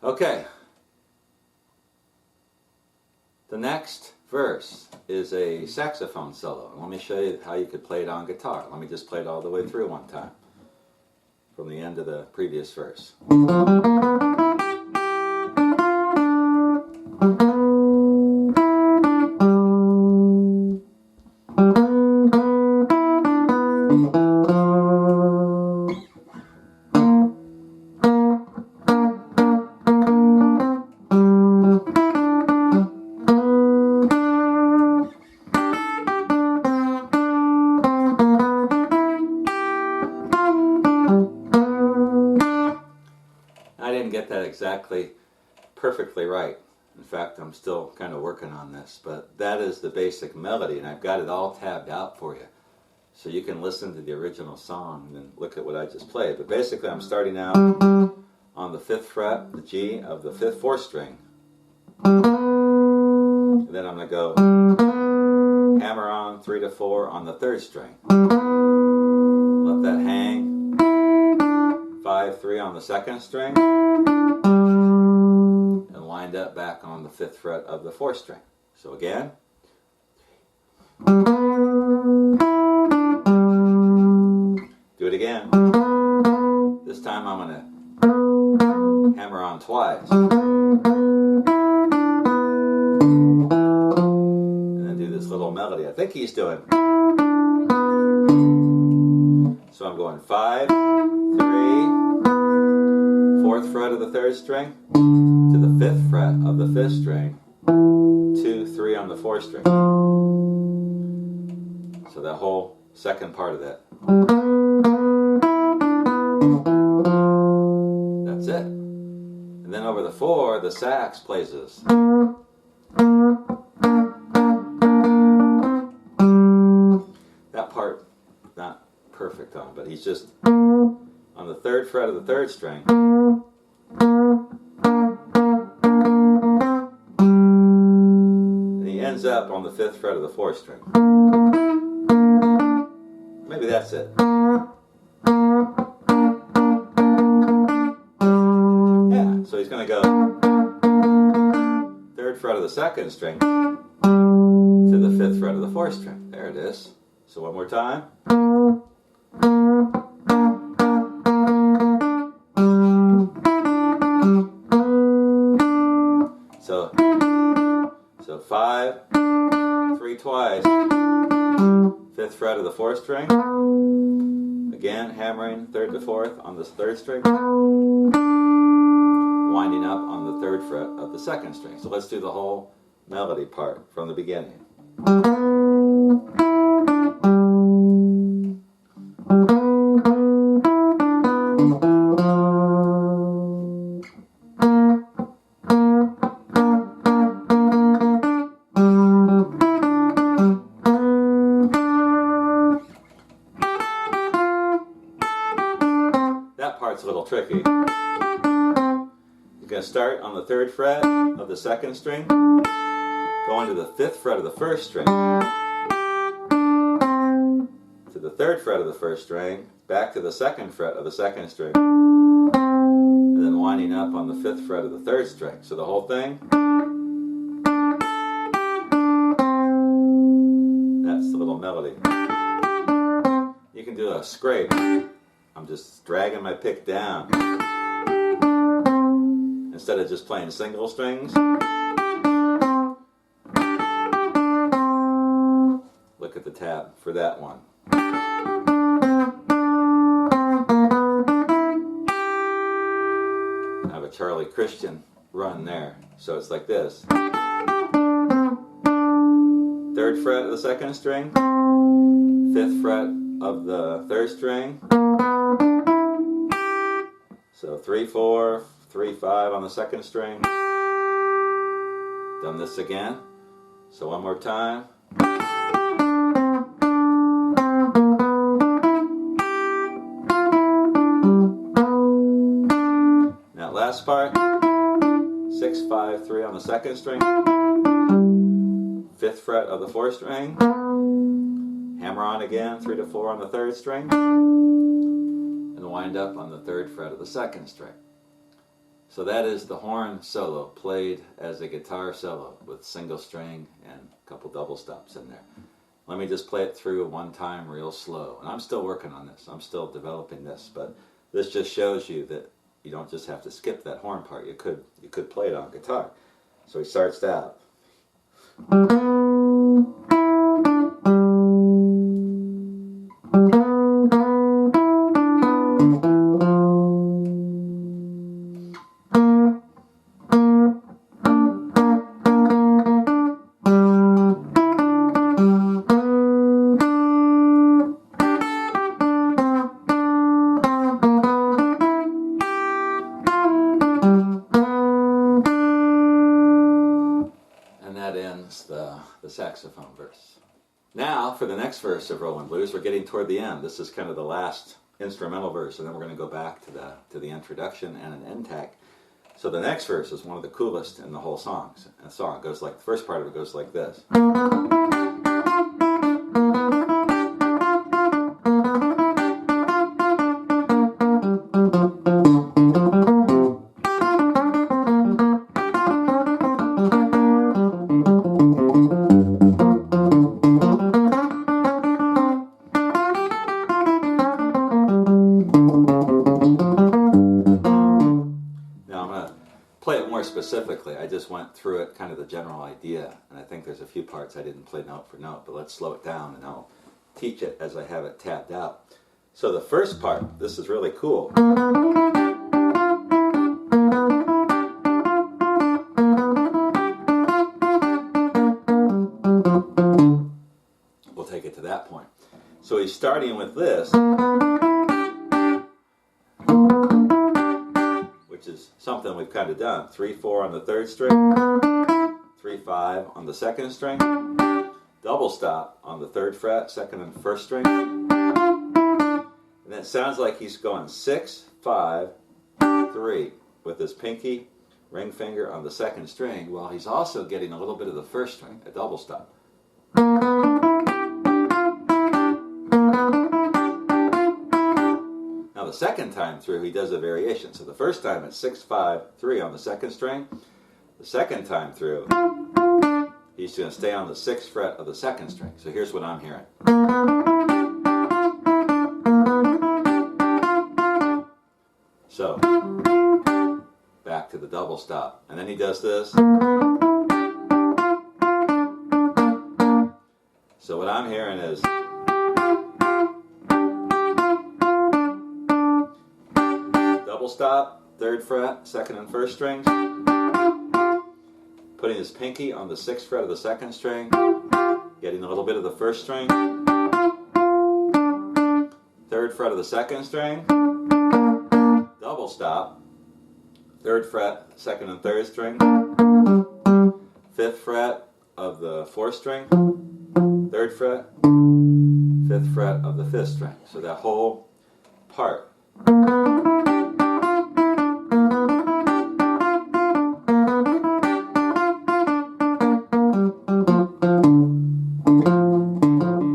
Okay. The next verse is a saxophone solo. Let me show you how you could play it on guitar. Let me just play it all the way through one time from the end of the previous verse. I didn't get that exactly perfectly right. In fact, I'm still kind of working on this, but that is the basic melody, and I've got it all tabbed out for you. So you can listen to the original song and then look at what I just played. But basically I'm starting out on the 5th fret, the G of the 5th 4th string. And then I'm going to go hammer on 3 to 4 on the 3rd string. Let that hang. 5, 3 on the 2nd string. And wind up back on the 5th fret of the 4th string. So again. Do it again. This time I'm going to hammer on twice. And then do this little melody. I think he's doing. So I'm going 5, 3, 4th fret of the 3rd string to the 5th fret of the 5th string, 2, 3 on the 4th string. So that whole second part of that. That's it. And then over the 4, the sax plays this. That part, not perfect on, but he's just on the 3rd fret of the 3rd string. And he ends up on the 5th fret of the 4th string. Maybe that's it. Yeah, so he's going to go 3rd fret of the 2nd string to the 5th fret of the 4th string. There it is. So one more time. So 5, 3 twice, 5th fret of the 4th string, again hammering 3rd to 4th on the 3rd string, winding up on the 3rd fret of the 2nd string. So let's do the whole melody part from the beginning. That part's a little tricky. You're going to start on the 3rd fret of the 2nd string, going to the 5th fret of the 1st string, to the 3rd fret of the 1st string, back to the 2nd fret of the 2nd string, and then winding up on the 5th fret of the 3rd string. So the whole thing, that's the little melody. You can do a scrape. I'm just dragging my pick down instead of just playing single strings. Look at the tab for that one. I have a Charlie Christian run there, so it's like this. 3rd fret of the 2nd string, 5th fret of the 3rd string. So 3, 4, 3, 5 on the 2nd string. Done this again. So one more time. Now last part. 6, 5, 3 on the 2nd string. 5th fret of the 4th string. Hammer on again, 3 to 4 on the 3rd string. And wind up on the 3rd fret of the 2nd string. So that is the horn solo played as a guitar solo with single string and a couple double stops in there. Let me just play it through one time real slow. And I'm still working on this. I'm still developing this, but this just shows you that you don't just have to skip that horn part. You could play it on guitar. So he starts out. The saxophone verse. Now for the next verse of Rollin Blues, we're getting toward the end. This is kind of the last instrumental verse, and then we're going to go back to the introduction and an end tag. So the next verse is one of the coolest in the whole song. And the song goes like, the first part of it goes like this. Specifically, I just went through it, kind of the general idea, and I think there's a few parts I didn't play note for note, but let's slow it down and I'll teach it as I have it tapped out. So the first part, this is really cool. We'll take it to that point. So he's starting with this, which is something we've kind of done. 3-4 on the third string, 3-5 on the second string, double stop on the third fret, second and first string, and it sounds like he's going 6-5-3 with his pinky ring finger on the second string, while he's also getting a little bit of the first string, a double stop. Now the second time through he does a variation. So the first time it's 6-5-3 on the second string. The second time through he's going to stay on the 6th fret of the second string. So here's what I'm hearing. So back to the double stop. And then he does this. So what I'm hearing is double stop, 3rd fret, 2nd and 1st strings, putting his pinky on the 6th fret of the 2nd string, getting a little bit of the 1st string, 3rd fret of the 2nd string, double stop, 3rd fret, 2nd and 3rd string, 5th fret of the 4th string, 3rd fret, 5th fret of the 5th string. So that whole part.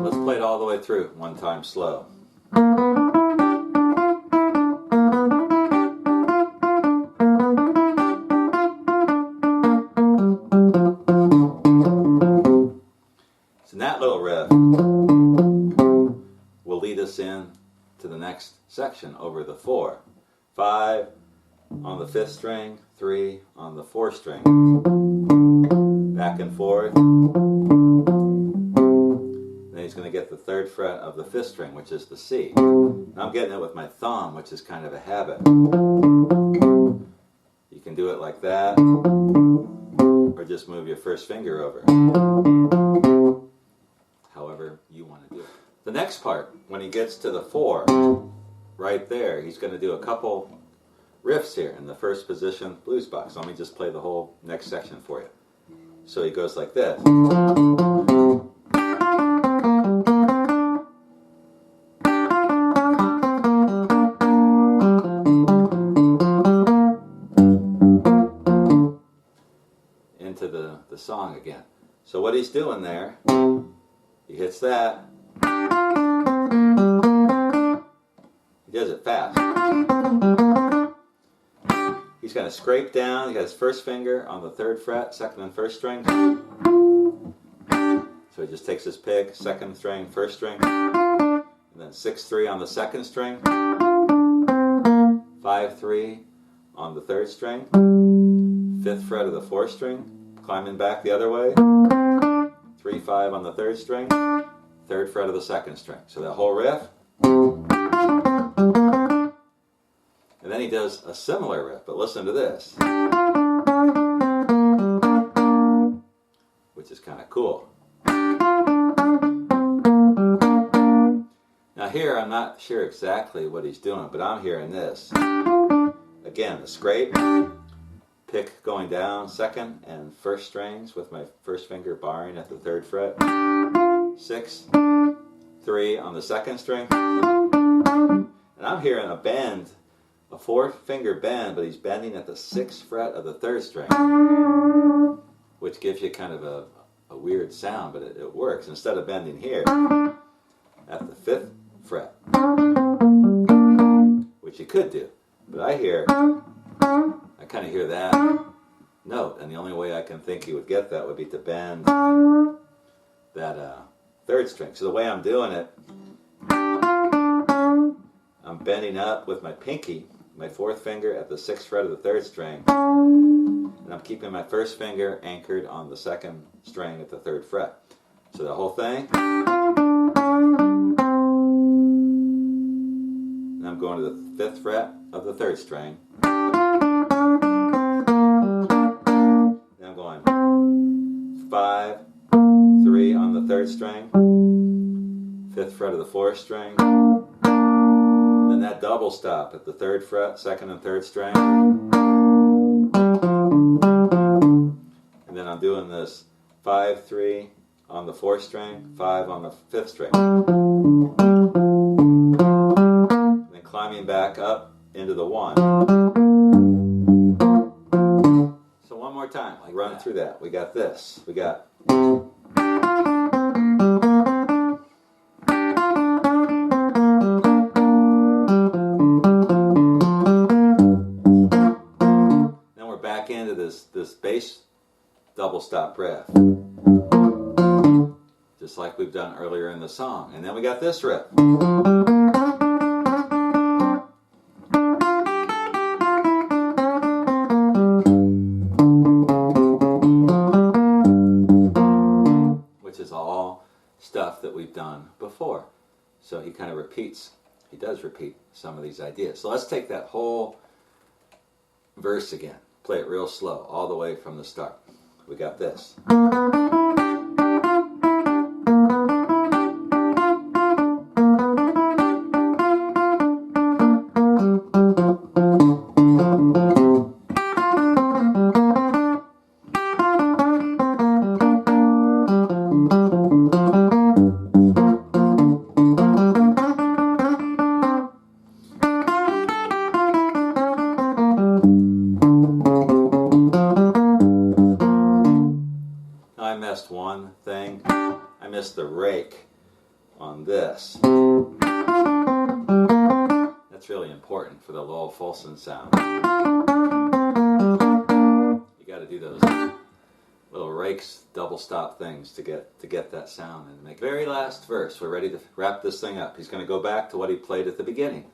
Let's play it all the way through, one time slow. So that little riff will lead us in to the next section over the 4. 5 on the 5th string, 3 on the 4th string, back and forth. Then he's going to get the 3rd fret of the 5th string, which is the C. Now I'm getting it with my thumb, which is kind of a habit. You can do it like that, or just move your first finger over. However you want to do it. The next part, when he gets to the 4, right there, he's going to do a couple riffs here in the first position blues box. Let me just play the whole next section for you. So he goes like this. Into the song again. So what he's doing there, he hits that. He does it fast. he's going to scrape down. He got his first finger on the 3rd fret, 2nd and 1st string. So he just takes his pick, 2nd string, 1st string, and then 6-3 on the 2nd string, 5-3 on the 3rd string, 5th fret of the 4th string, climbing back the other way, 3-5 on the 3rd string, 3rd fret of the 2nd string. So that whole riff. And then he does a similar riff, but listen to this, which is kind of cool. Now here, I'm not sure exactly what he's doing, but I'm hearing this. Again, the scrape, pick going down, 2nd and 1st strings with my 1st finger barring at the 3rd fret, 6-3 on the 2nd string, and I'm hearing a bend, a 4-finger bend, but he's bending at the 6th fret of the 3rd string, which gives you kind of a weird sound, but it works. Instead of bending here at the 5th fret, which you could do, but I kind of hear that note, and the only way I can think he would get that would be to bend that 3rd string. So the way I'm doing it, I'm bending up with my pinky, my 4th finger at the 6th fret of the 3rd string, and I'm keeping my 1st finger anchored on the 2nd string at the 3rd fret. So the whole thing, and I'm going to the 5th fret of the 3rd string, and I'm going 5-3 on the 3rd string, 5th fret of the 4th string, and then that double stop at the 3rd fret, 2nd and 3rd string, and then I'm doing this 5-3 on the 4th string, 5 on the 5th string, and then climbing back up into the 1. So one more time, like run through that. We got this. We got into this bass double stop riff, just like we've done earlier in the song. And then we got this riff, which is all stuff that we've done before. So he kind of repeats, he does repeat some of these ideas. So let's take that whole verse again. Play it real slow, all the way from the start. We got this. One thing, I missed the rake on this. That's really important for the Lowell Fulson sound. You got to do those little rakes, double stop things to get that sound and make. Very last verse, we're ready to wrap this thing up. He's going to go back to what he played at the beginning.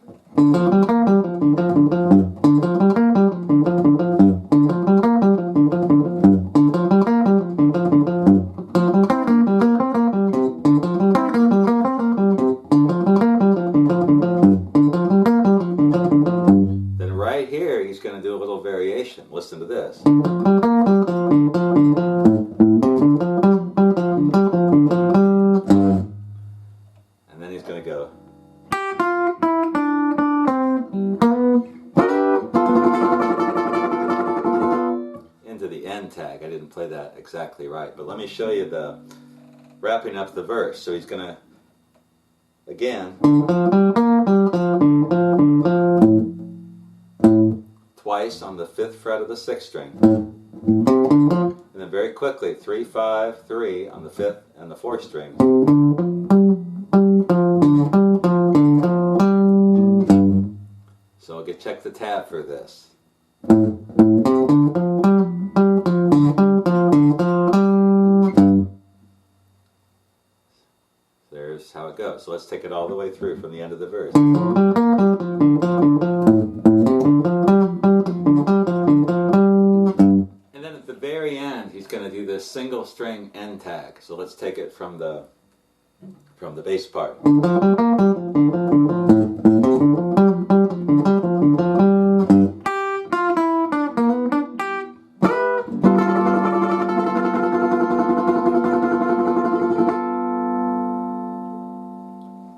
He's going to do a little variation. Listen to this. And then he's going to go. Into the end tag. I didn't play that exactly right, but let me show you the wrapping up the verse. So he's going to, again, twice on the 5th fret of the 6th string, and then very quickly 3-5-3 on the 5th and the 4th string, so I'll check the tab for this. let's take it all the way through from the end of the verse. And then at the very end, he's going to do this single string end tag. So let's take it from the bass part.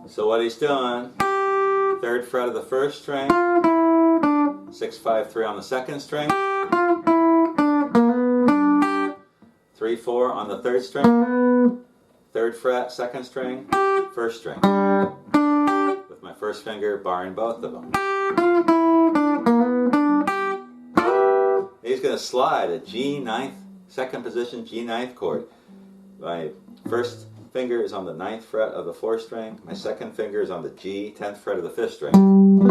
So what he's doing, 3rd fret of the 1st string, 6, 5, 3 on the 2nd string, 3, 4 on the 3rd string, 3rd fret, 2nd string, 1st string, with my 1st finger barring both of them. He's going to slide a G 9th, 2nd position G 9th chord. My 1st finger is on the 9th fret of the 4th string. My 2nd finger is on the G 10th fret of the 5th string. And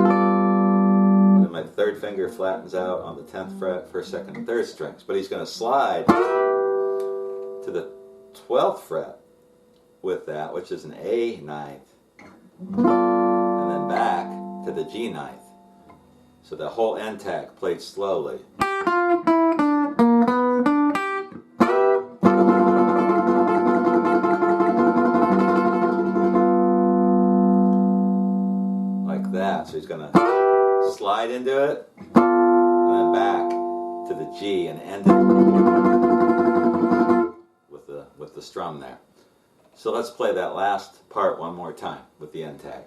then my 3rd finger flattens out on the 10th fret, 1st, 2nd, and 3rd strings. But he's going to slide to the 12th fret with that, which is an A 9th, and then back to the G 9th. So the whole end tag played slowly. That. So he's going to slide into it and then back to the G and end it with the strum there. So let's play that last part one more time with the end tag.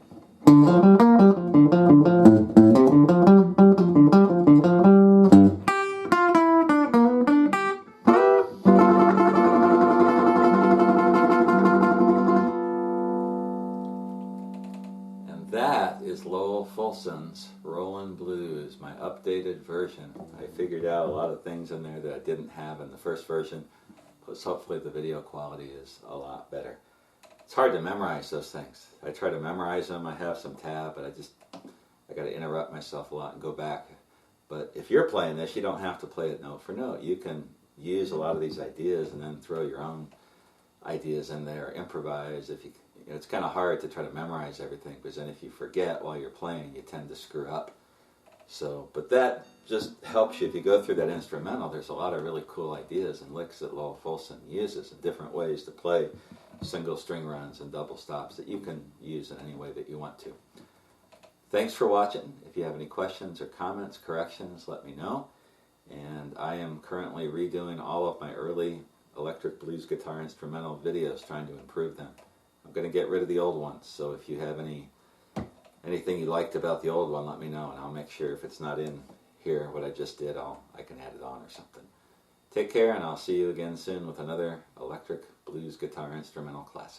That is Lowell Fulson's Rollin' Blues, my updated version. I figured out a lot of things in there that I didn't have in the first version, plus hopefully the video quality is a lot better. It's hard to memorize those things. I try to memorize them, I have some tab, but I got to interrupt myself a lot and go back. But if you're playing this, you don't have to play it note for note. You can use a lot of these ideas and then throw your own ideas in there, improvise. It's kind of hard to try to memorize everything, because then if you forget while you're playing, you tend to screw up. So, but that just helps you. If you go through that instrumental, there's a lot of really cool ideas and licks that Lowell Fulson uses and different ways to play single string runs and double stops that you can use in any way that you want to. Thanks for watching. If you have any questions or comments, corrections, let me know. And I am currently redoing all of my early electric blues guitar instrumental videos, trying to improve them. I'm going to get rid of the old ones, so if you have anything you liked about the old one, let me know, and I'll make sure if it's not in here, what I just did, I can add it on or something. Take care, and I'll see you again soon with another electric blues guitar instrumental classic.